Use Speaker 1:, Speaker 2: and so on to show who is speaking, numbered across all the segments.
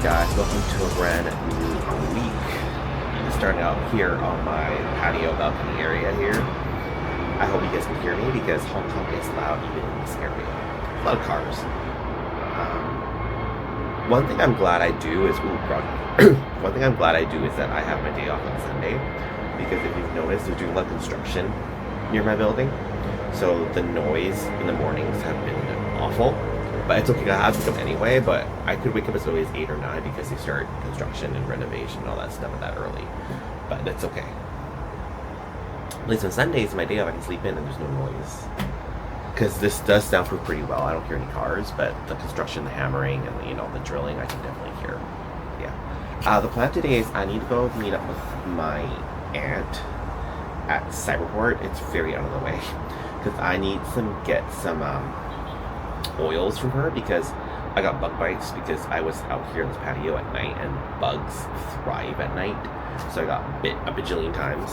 Speaker 1: guys, welcome to a brand new week. Starting out here on my patio balcony area here. I hope you guys can hear me because Hong Kong is loud even in this area. A lot of cars. One thing I'm glad I do is one thing I'm glad I do is that I have my day off on Sunday, because if you've noticed, they're doing a lot of construction near my building, so the noise in the mornings have been awful. But it's okay, I have to come anyway, but I could wake up as early as 8 or 9 because they start construction and renovation and all that stuff that early. But that's okay. At least on Sundays, my day off, I can sleep in and there's no noise. Because this does soundproof pretty well. I don't hear any cars, but the construction, the hammering, and the drilling, I can definitely hear. Yeah. The plan today is I need to go meet up with my aunt at Cyberport. It's very out of the way. Because I need get some oils from her, because I got bug bites because I was out here in this patio at night and bugs thrive at night. So I got bit a bajillion times.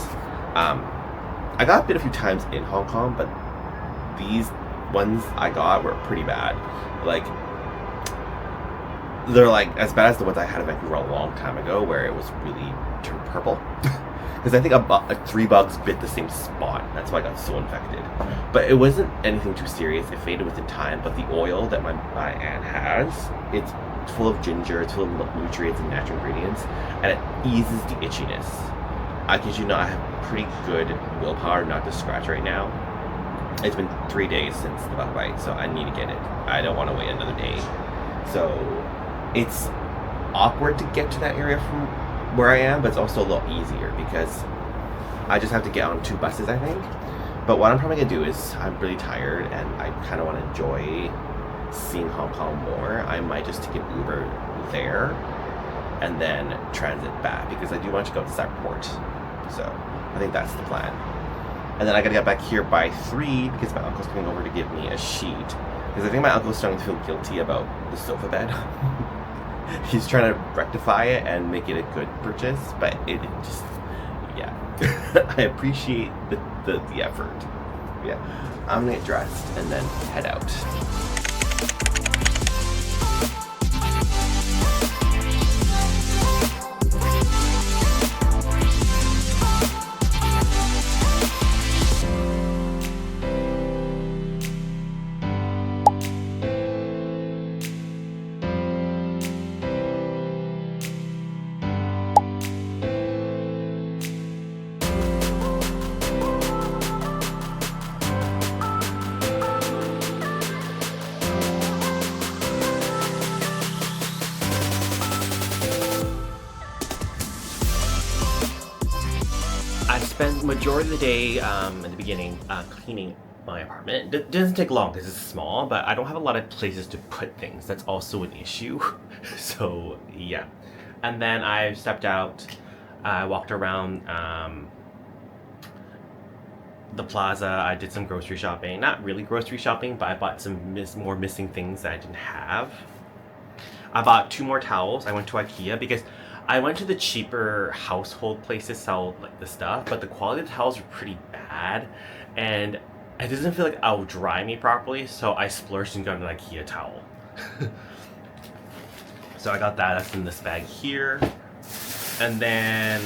Speaker 1: I got bit a few times in Hong Kong, but these ones I got were pretty bad. Like, they're like as bad as the ones I had in Vancouver a long time ago, where it was really turned purple. Because I think 3 bugs bit the same spot. That's why I got so infected. But it wasn't anything too serious. It faded within time. But the oil that my aunt has, it's full of ginger, it's full of nutrients and natural ingredients, and it eases the itchiness. I kid you not, I have pretty good willpower not to scratch right now. It's been 3 days since the bug bite, so I need to get it. I don't want to wait another day. So it's awkward to get to that area from where I am, but it's also a little easier because I just have to get on 2 buses, I think. But what I'm probably gonna do is, I'm really tired and I kind of want to enjoy seeing Hong Kong more. I might just take an Uber there and then transit back, because I do want to go to Cyberport. So I think that's the plan. And then I gotta get back here by 3 because my uncle's coming over to give me a sheet. Because I think my uncle's starting to feel guilty about the sofa bed. He's trying to rectify it and make it a good purchase, but it just, yeah. I appreciate the effort. Yeah, I'm gonna get dressed and then head out. I spent majority of the day in the beginning cleaning my apartment. It doesn't take long because it's small, but I don't have a lot of places to put things. That's also an issue. So yeah. And then I stepped out, I walked around the plaza. I did some grocery shopping. Not really grocery shopping, but I bought some more missing things that I didn't have. I bought 2 more towels. I went to IKEA because I went to the cheaper household places sell like the stuff, but the quality of the towels were pretty bad, and it doesn't feel like it'll dry me properly, so I splurged and got an IKEA towel. So I got that. That's in this bag here. And then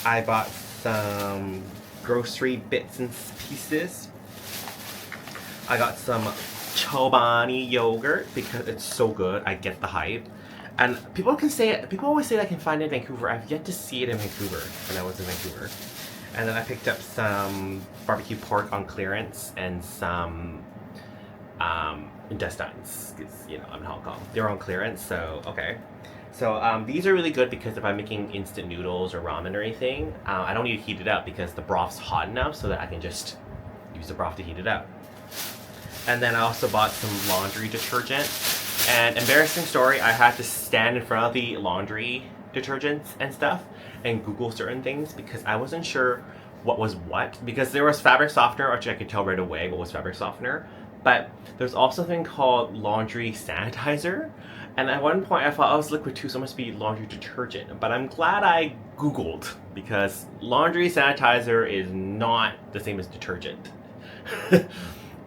Speaker 1: I bought some grocery bits and pieces. I got some Chobani yogurt because it's so good. I get the hype. And people always say that I can find it in Vancouver. I've yet to see it in Vancouver when I was in Vancouver. And then I picked up some barbecue pork on clearance and some intestines, because I'm in Hong Kong. They're on clearance, so okay. So these are really good because if I'm making instant noodles or ramen or anything, I don't need to heat it up because the broth's hot enough so that I can just use the broth to heat it up. And then I also bought some laundry detergent. And embarrassing story, I had to stand in front of the laundry detergents and stuff and Google certain things because I wasn't sure what was what. Because there was fabric softener, which I could tell right away what was fabric softener. But there's also something called laundry sanitizer. And at one point I thought, oh, it's liquid too, so it must be laundry detergent. But I'm glad I Googled, because laundry sanitizer is not the same as detergent.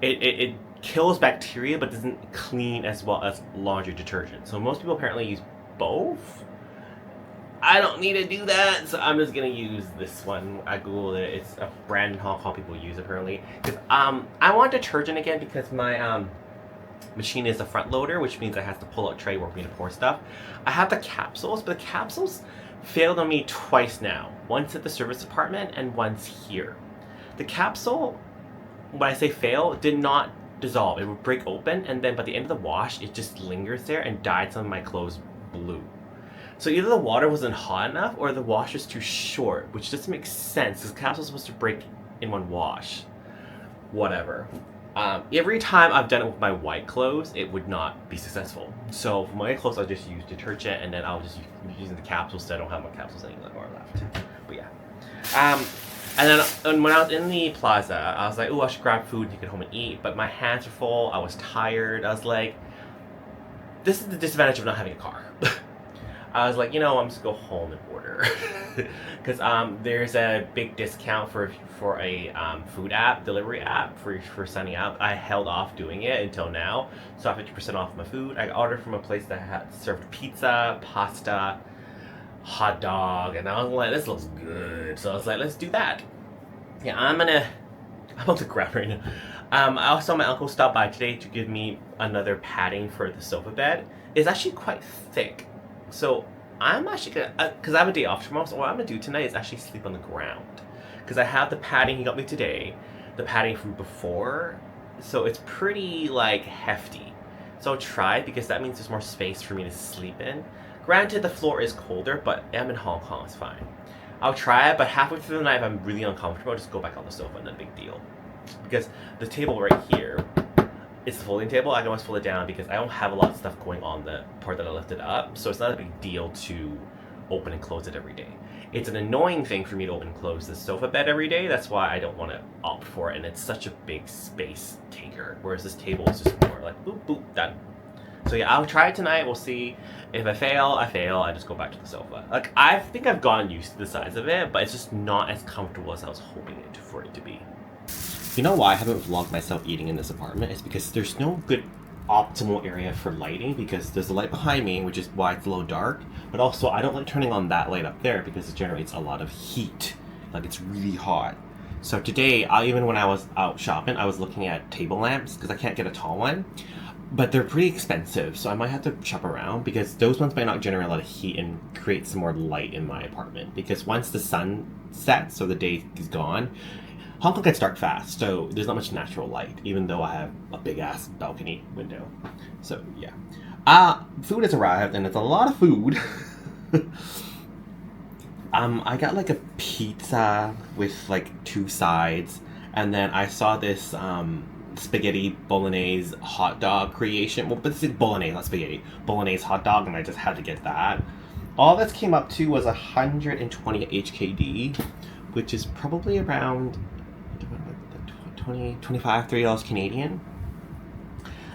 Speaker 1: It kills bacteria but doesn't clean as well as laundry detergent. So most people apparently use both. I don't need to do that, so I'm just gonna use this one. I googled it. It's a brand in Hong Kong people use apparently. Because I want detergent again because my machine is a front loader, which means I have to pull out a tray where we need to pour stuff. I have the capsules, but the capsules failed on me twice now. Once at the service department and once here. The capsule, when I say fail, did not dissolve. It would break open, and then by the end of the wash, it just lingers there and dyed some of my clothes blue. So either the water wasn't hot enough or the wash was too short, which doesn't make sense because the capsule is supposed to break in one wash. Whatever. Every time I've done it with my white clothes, it would not be successful. So for my white clothes, I'll just use detergent, and then I'll just use using the capsules so I don't have my capsules anymore left. But yeah. And then when I was in the plaza, I was like, oh, I should grab food and take it home and eat. But my hands were full. I was tired. I was like, this is the disadvantage of not having a car. I was like, you know, I'm just gonna go home and order. Because there's a big discount for a food app, delivery app for signing up. I held off doing it until now. So I have 50% off my food. I ordered from a place that had served pizza, pasta, hot dog, and I was like, this looks good. So I was like, let's do that. Yeah, I'm on the ground right now. I also, my uncle stopped by today to give me another padding for the sofa bed. It's actually quite thick. So I'm actually gonna, because I have a day off tomorrow, so what I'm gonna do tonight is actually sleep on the ground. Because I have the padding he got me today, the padding from before, so it's pretty like hefty. So I'll try because that means there's more space for me to sleep in. Granted, the floor is colder, but I'm in Hong Kong, it's fine. I'll try it, but halfway through the night, if I'm really uncomfortable, I'll just go back on the sofa, not a big deal. Because the table right here, it's the folding table. I can always fold it down because I don't have a lot of stuff going on the part that I lifted up, so it's not a big deal to open and close it every day. It's an annoying thing for me to open and close the sofa bed every day. That's why I don't want to opt for it, and it's such a big space taker, whereas this table is just more like boop, boop, done. So yeah, I'll try it tonight. We'll see. If I fail, I fail. I just go back to the sofa. Like, I think I've gotten used to the size of it, but it's just not as comfortable as I was hoping it for it to be. You know why I haven't vlogged myself eating in this apartment? It's because there's no good optimal area for lighting, because there's a light behind me, which is why it's a little dark, but also I don't like turning on that light up there because it generates a lot of heat. Like, it's really hot. So today, even when I was out shopping, I was looking at table lamps because I can't get a tall one, but they're pretty expensive, so I might have to shop around because those ones might not generate a lot of heat and create some more light in my apartment, because once the sun sets, so the day is gone, Hong Kong gets dark fast, so there's not much natural light, even though I have a big-ass balcony window. So, yeah. Food has arrived, and it's a lot of food. I got, like, a pizza with, like, 2 sides, and then I saw this, spaghetti bolognese hot dog creation. Well, but it's bolognese, not spaghetti. Bolognese hot dog, and I just had to get that. All this came up to was 120 HKD, which is probably around 25, $30 Canadian.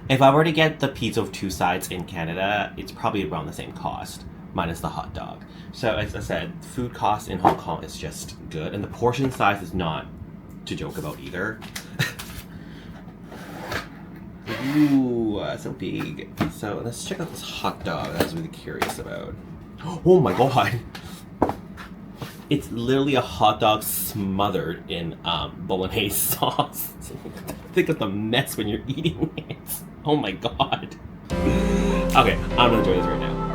Speaker 1: If I were to get the pizza with 2 sides in Canada, it's probably around the same cost, minus the hot dog. So as I said, food cost in Hong Kong is just good, and the portion size is not to joke about either. Ooh, so big. So let's check out this hot dog that I was really curious about. Oh my god! It's literally a hot dog smothered in bolognese sauce. Think of the mess when you're eating it. Oh my god. Okay, I'm gonna enjoy this right now.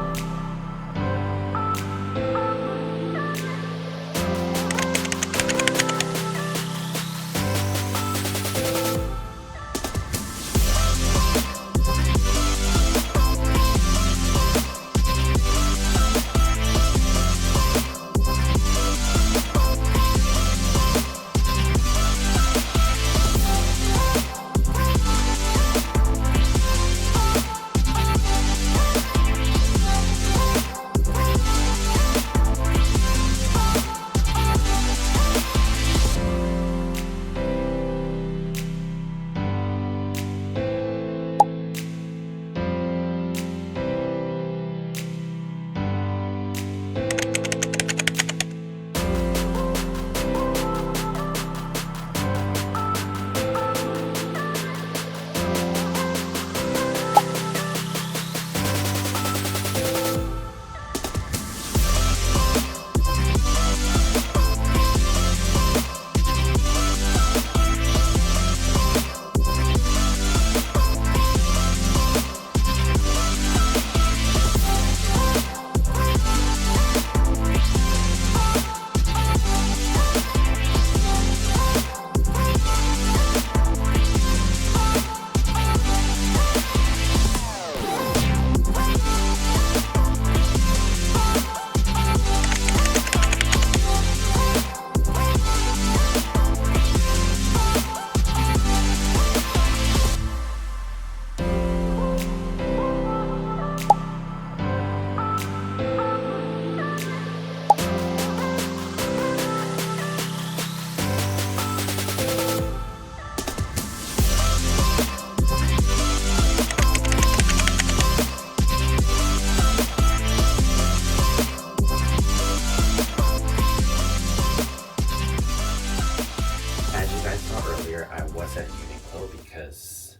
Speaker 1: earlier, I was at Uniqlo because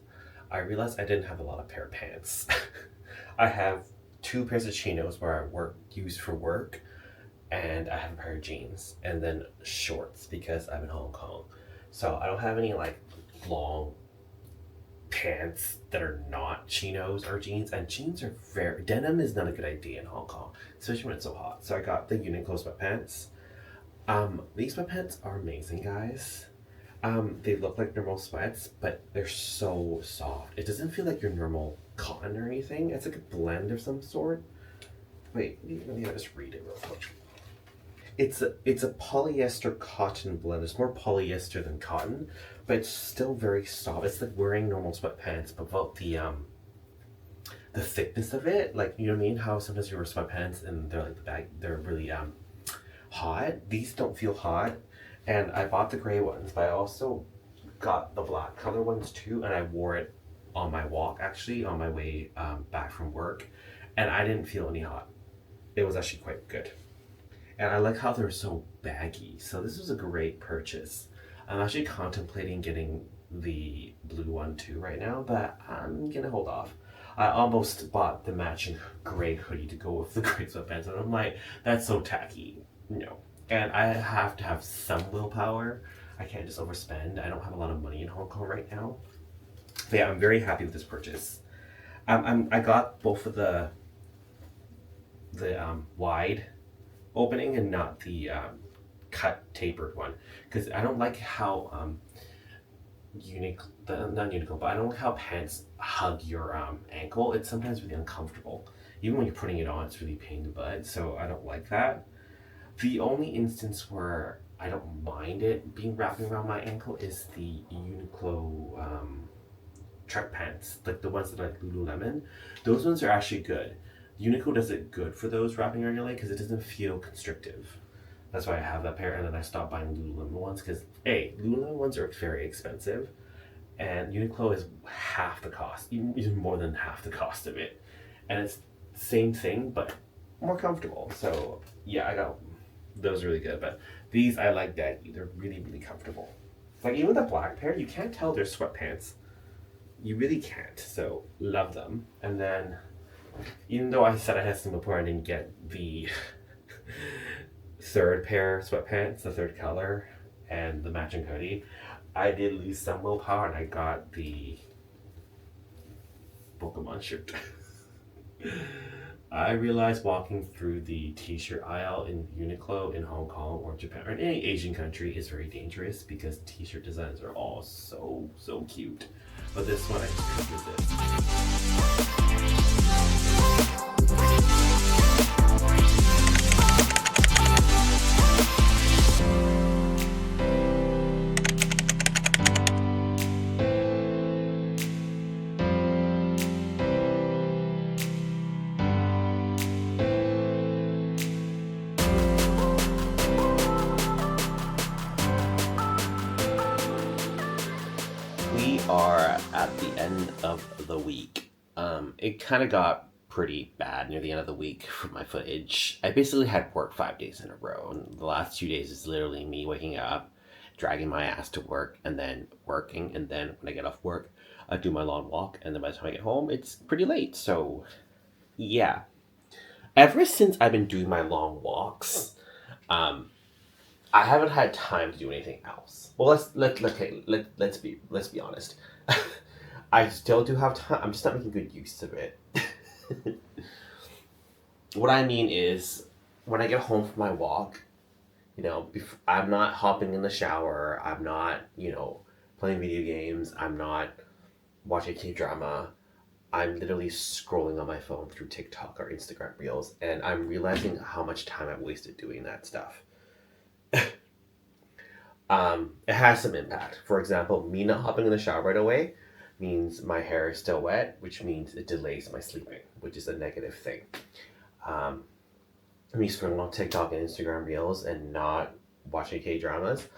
Speaker 1: I realized I didn't have a lot of pair of pants. I have 2 pairs of chinos where I use for work, and I have a pair of jeans, and then shorts because I'm in Hong Kong. So I don't have any like long pants that are not chinos or jeans, and jeans are denim is not a good idea in Hong Kong, especially when it's so hot. So I got the Uniqlo sweatpants. These sweatpants are amazing, guys. They look like normal sweats, but they're so soft. It doesn't feel like your normal cotton or anything. It's like a blend of some sort. Wait, let me just read it real quick. It's a polyester cotton blend. It's more polyester than cotton, but it's still very soft. It's like wearing normal sweatpants, but without the thickness of it. Like, you know what I mean? How sometimes you wear sweatpants and they're like they're really hot. These don't feel hot. And I bought the gray ones, but I also got the black color ones too, and I wore it on my walk, actually, on my way back from work, and I didn't feel any hot. It was actually quite good. And I like how they're so baggy, so this was a great purchase. I'm actually contemplating getting the blue one too right now, but I'm gonna hold off. I almost bought the matching gray hoodie to go with the gray sweatpants, and I'm like, that's so tacky. No. And I have to have some willpower. I can't just overspend. I don't have a lot of money in Hong Kong right now. But yeah, I'm very happy with this purchase. I got both of the wide opening and not the cut tapered one, because I don't like how not Uniqlo, but I don't like how pants hug your ankle. It's sometimes really uncomfortable. Even when you're putting it on, it's really pain in the butt. So I don't like that. The only instance where I don't mind it being wrapped around my ankle is the Uniqlo trek pants, like the ones that are like Lululemon. Those ones are actually good. Uniqlo does it good for those wrapping around your leg because it doesn't feel constrictive. That's why I have that pair, and then I stopped buying Lululemon ones because Lululemon ones are very expensive, and Uniqlo is half the cost, even more than half the cost of it, and it's the same thing but more comfortable. So yeah, I got those really good, but these I like baggy. They're really, really comfortable. Like even the black pair, you can't tell they're sweatpants. You really can't. So love them. And then, even though I said I had some before, I didn't get the third pair sweatpants, the third color, and the matching hoodie. I did lose some willpower, and I got the Pokemon shirt. I realized walking through the t-shirt aisle in Uniqlo in Hong Kong or Japan or in any Asian country is very dangerous because t-shirt designs are all so cute. But this one I just couldn't We are at the end of the week. It kind of got pretty bad near the end of the week for my footage. I basically had work 5 days in a row, and the last 2 days is literally me waking up, dragging my ass to work, and then working, and then when I get off work, I do my long walk, and then by the time I get home, it's pretty late. So, yeah. Ever since I've been doing my long walks, I haven't had time to do anything else. Well, let's be honest. I still do have time. I'm just not making good use of it. What I mean is, when I get home from my walk, I'm not hopping in the shower. I'm not, playing video games. I'm not watching Kdrama. I'm literally scrolling on my phone through TikTok or Instagram Reels, and I'm realizing how much time I've wasted doing that stuff. It has some impact. For example, me not hopping in the shower right away means my hair is still wet, which means it delays my sleeping, which is a negative thing. Me scrolling on TikTok and Instagram Reels and not watching K-dramas.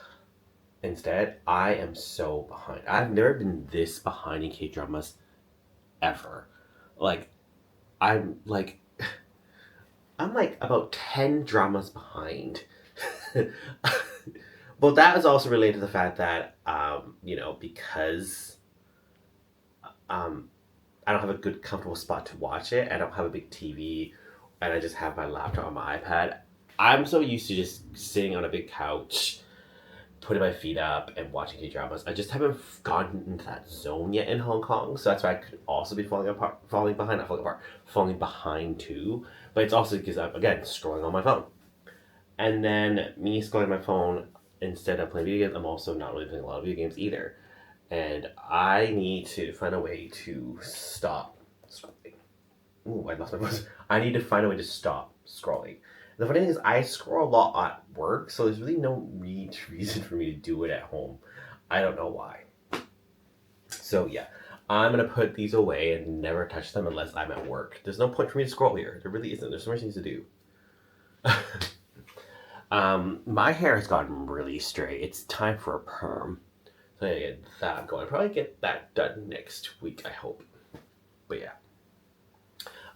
Speaker 1: Instead, I am so behind. I've never been this behind in K-dramas ever. I'm like about 10 dramas behind. But that is also related to the fact that, because I don't have a good, comfortable spot to watch it, I don't have a big TV, and I just have my laptop on my iPad. I'm so used to just sitting on a big couch, putting my feet up, and watching K-dramas. I just haven't gotten into that zone yet in Hong Kong, so that's why I could also be falling behind too. But it's also because I'm, again, scrolling on my phone. And then me scrolling on my phone instead of playing video games, I'm also not really playing a lot of video games either. And I need to find a way to stop scrolling. Ooh, I lost my voice. I need to find a way to stop scrolling. The funny thing is, I scroll a lot at work, so there's really no reason for me to do it at home. I don't know why. So yeah, I'm gonna put these away and never touch them unless I'm at work. There's no point for me to scroll here. There really isn't. There's so many things to do. My hair has gotten really straight. It's time for a perm. So I gotta get that going. I'll probably get that done next week, I hope. But yeah.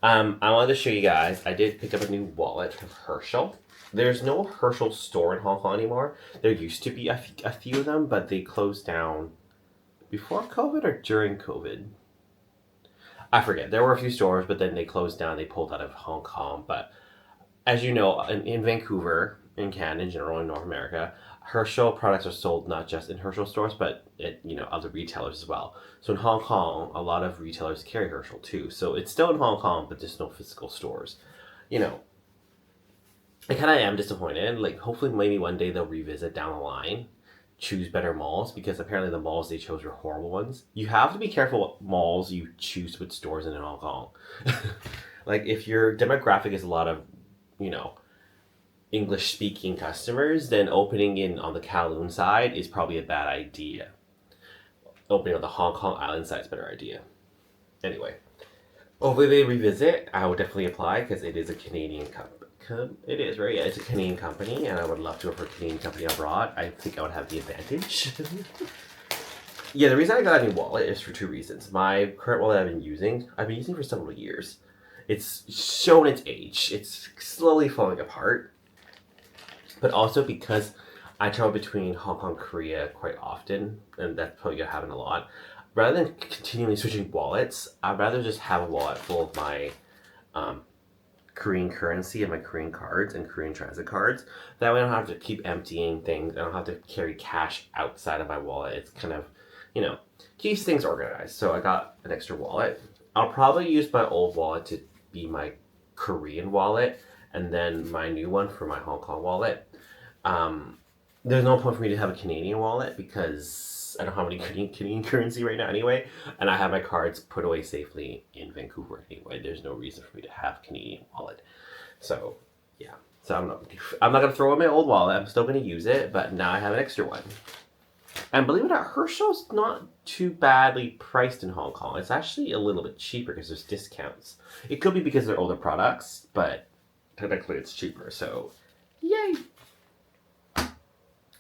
Speaker 1: I wanted to show you guys, I did pick up a new wallet from Herschel. There's no Herschel store in Hong Kong anymore. There used to be a few of them, but they closed down before COVID or during COVID. I forget. There were a few stores, but then they closed down. They pulled out of Hong Kong. But as you know, in Vancouver, in Canada in general, in North America, Herschel products are sold not just in Herschel stores, but at other retailers as well. So in Hong Kong, a lot of retailers carry Herschel too. So it's still in Hong Kong, but there's no physical stores. I kind of am disappointed. Like, hopefully, maybe one day they'll revisit down the line, choose better malls, because apparently the malls they chose were horrible ones. You have to be careful what malls you choose to put stores in Hong Kong. Like, if your demographic is a lot of, English speaking customers, then opening in on the Kowloon side is probably a bad idea. Opening on the Hong Kong Island side is a better idea. Anyway, hopefully they revisit. I will definitely apply because it is a Canadian company. It is, right? Yeah, it's a Canadian company, and I would love to work for a Canadian company abroad. I think I would have the advantage. Yeah, the reason I got a new wallet is for two reasons. My current wallet I've been using for several years. It's shown its age. It's slowly falling apart. But also because I travel between Hong Kong and Korea quite often, and that's probably going to happen a lot. Rather than continually switching wallets, I'd rather just have a wallet full of my Korean currency and my Korean cards and Korean transit cards. That way I don't have to keep emptying things. I don't have to carry cash outside of my wallet. It's kind of, keeps things organized. So I got an extra wallet. I'll probably use my old wallet to be my Korean wallet, and then my new one for my Hong Kong wallet. There's no point for me to have a Canadian wallet because I don't have any Canadian currency right now anyway, and I have my cards put away safely in Vancouver anyway. There's no reason for me to have a Canadian wallet. So yeah, so I'm not gonna throw away my old wallet. I'm still gonna use it, but now I have an extra one. And believe it or not, Herschel's not too badly priced in Hong Kong. It's actually a little bit cheaper because there's discounts. It could be because they're older products, but technically it's cheaper. So yay!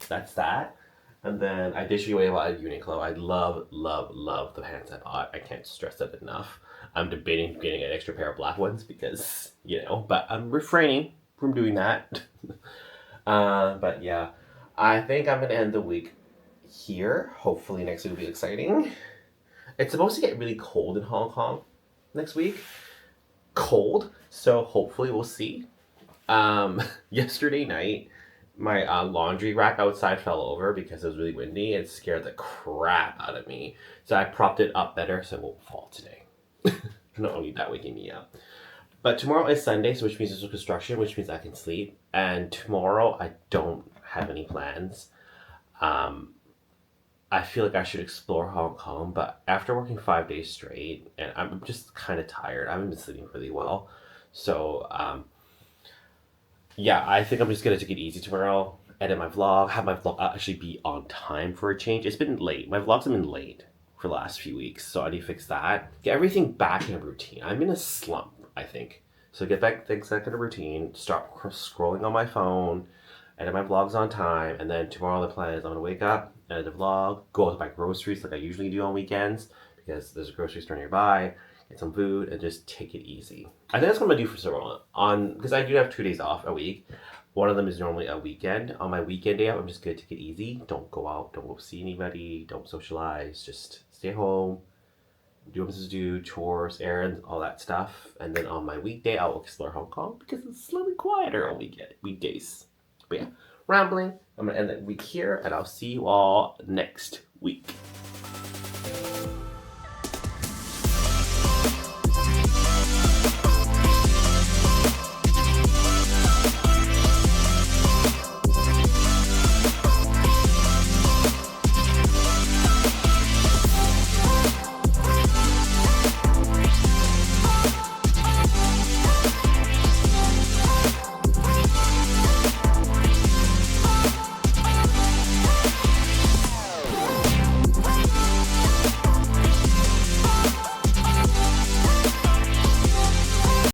Speaker 1: That's that. And then I did show you a lot of Uniqlo. I love, love, love the pants I bought. I can't stress that enough. I'm debating getting an extra pair of black ones because, but I'm refraining from doing that. But yeah, I think I'm going to end the week here. Hopefully next week will be exciting. It's supposed to get really cold in Hong Kong next week. Cold. So hopefully we'll see. Yesterday night, my laundry rack outside fell over because it was really windy and scared the crap out of me. So I propped it up better so it won't fall today. Not only that waking me up. But tomorrow is Sunday, so which means there's no construction, which means I can sleep. And tomorrow I don't have any plans. I feel like I should explore Hong Kong, but after working 5 days straight, and I'm just kind of tired. I haven't been sleeping really well. So, yeah, I think I'm just going to take it easy tomorrow, edit my vlog, have my vlog actually be on time for a change. It's been late. My vlogs have been late for the last few weeks, so I need to fix that. Get everything back in a routine. I'm in a slump, I think. So get things back in a routine, start scrolling on my phone, edit my vlogs on time, and then tomorrow the plan is I'm going to wake up, edit the vlog, go out to buy groceries like I usually do on weekends, because there's a grocery store nearby, get some food, and just take it easy. I think that's what I'm going to do for several because I do have 2 days off a week. One of them is normally a weekend. On my weekend day, I'm just gonna take it easy. Don't go out, don't go see anybody, don't socialize, just stay home, do what I'm supposed to do, chores, errands, all that stuff. And then on my weekday, I'll explore Hong Kong because it's slightly quieter on weekdays. But yeah, rambling. I'm gonna end the week here, and I'll see you all next week.